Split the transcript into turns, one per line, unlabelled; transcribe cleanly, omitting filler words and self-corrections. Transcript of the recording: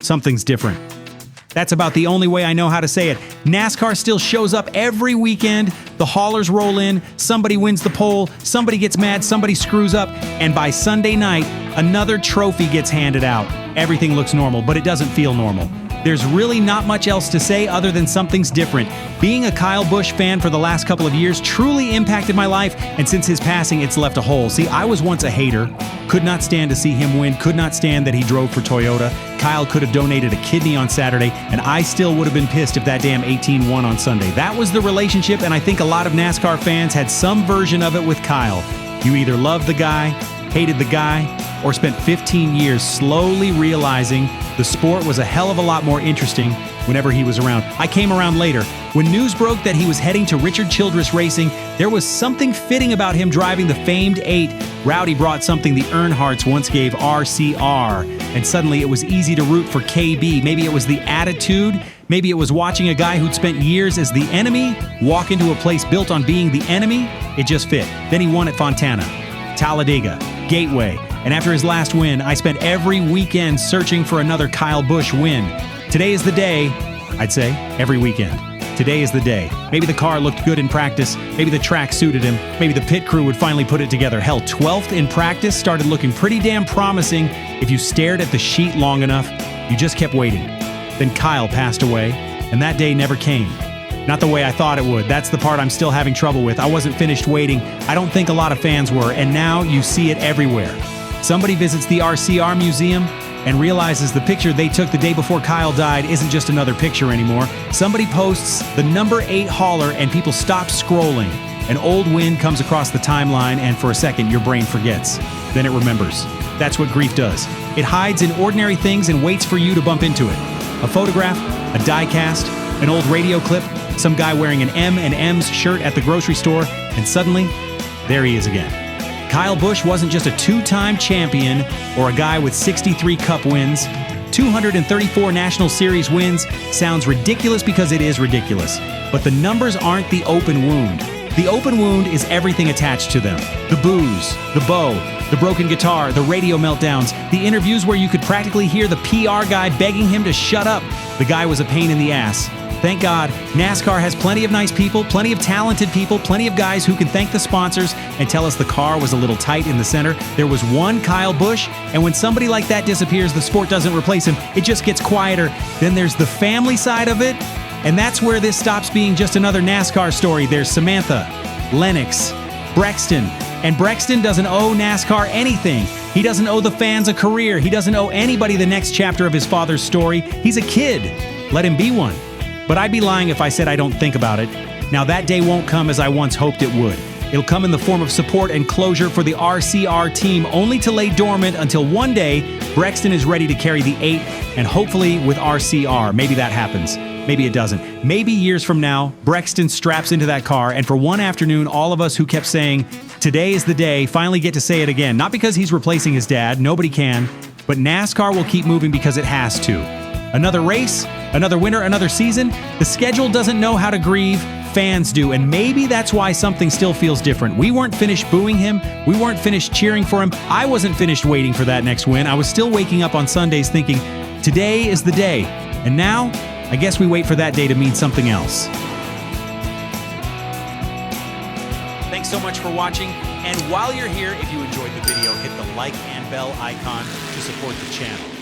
something's different. That's about the only way I know how to say it. NASCAR still shows up every weekend. The haulers roll in, somebody wins the pole, somebody gets mad, somebody screws up, and by Sunday night, another trophy gets handed out. Everything looks normal, but it doesn't feel normal. There's really not much else to say other than something's different. Being a Kyle Busch fan for the last couple of years truly impacted my life, and since his passing, it's left a hole. See, I was once a hater. Could not stand to see him win, could not stand that he drove for Toyota. Kyle could have donated a kidney on Saturday, and I still would have been pissed if that damn 18 won on Sunday. That was the relationship, and I think a lot of NASCAR fans had some version of it with Kyle. You either loved the guy, hated the guy, or spent 15 years slowly realizing the sport was a hell of a lot more interesting whenever he was around. I came around later. When news broke that he was heading to Richard Childress Racing, there was something fitting about him driving the famed 8. Rowdy brought something the Earnhardts once gave RCR, and suddenly it was easy to root for KB. Maybe it was the attitude. Maybe it was watching a guy who'd spent years as the enemy walk into a place built on being the enemy. It just fit. Then he won at Fontana, Talladega, Gateway, and after his last win, I spent every weekend searching for another Kyle Busch win. Today is the day, I'd say, every weekend. Today is the day. Maybe the car looked good in practice, maybe the track suited him, maybe the pit crew would finally put it together. Hell, 12th in practice started looking pretty damn promising if you stared at the sheet long enough. You just kept waiting. Then Kyle passed away, and that day never came. Not the way I thought it would. That's the part I'm still having trouble with. I wasn't finished waiting. I don't think a lot of fans were, and now you see it everywhere. Somebody visits the RCR museum and realizes the picture they took the day before Kyle died isn't just another picture anymore. Somebody posts the number 8 hauler and people stop scrolling. An old win comes across the timeline and for a second your brain forgets. Then it remembers. That's what grief does. It hides in ordinary things and waits for you to bump into it. A photograph, a die cast, an old radio clip, some guy wearing an M&M's shirt at the grocery store, and suddenly, there he is again. Kyle Busch wasn't just a 2-time champion or a guy with 63 Cup wins. 234 National Series wins sounds ridiculous because it is ridiculous. But the numbers aren't the open wound. The open wound is everything attached to them. The booze, the bow, the broken guitar, the radio meltdowns, the interviews where you could practically hear the PR guy begging him to shut up. The guy was a pain in the ass. Thank God, NASCAR has plenty of nice people, plenty of talented people, plenty of guys who can thank the sponsors and tell us the car was a little tight in the center. There was one Kyle Busch, and when somebody like that disappears, the sport doesn't replace him. It just gets quieter. Then there's the family side of it, and that's where this stops being just another NASCAR story. There's Samantha, Lennox, Brexton, and Brexton doesn't owe NASCAR anything. He doesn't owe the fans a career. He doesn't owe anybody the next chapter of his father's story. He's a kid. Let him be one. But I'd be lying if I said I don't think about it. Now that day won't come as I once hoped it would. It'll come in the form of support and closure for the RCR team, only to lay dormant until one day Brexton is ready to carry the 8, and hopefully with RCR. Maybe that happens. Maybe it doesn't. Maybe years from now, Brexton straps into that car, and for one afternoon, all of us who kept saying, today is the day, finally get to say it again. Not because he's replacing his dad, nobody can, but NASCAR will keep moving because it has to. Another race, another winner, another season. The schedule doesn't know how to grieve, fans do, and maybe that's why something still feels different. We weren't finished booing him, we weren't finished cheering for him, I wasn't finished waiting for that next win. I was still waking up on Sundays thinking, today is the day. And now, I guess we wait for that day to mean something else. Thanks so much for watching, and while you're here, if you enjoyed the video, hit the like and bell icon to support the channel.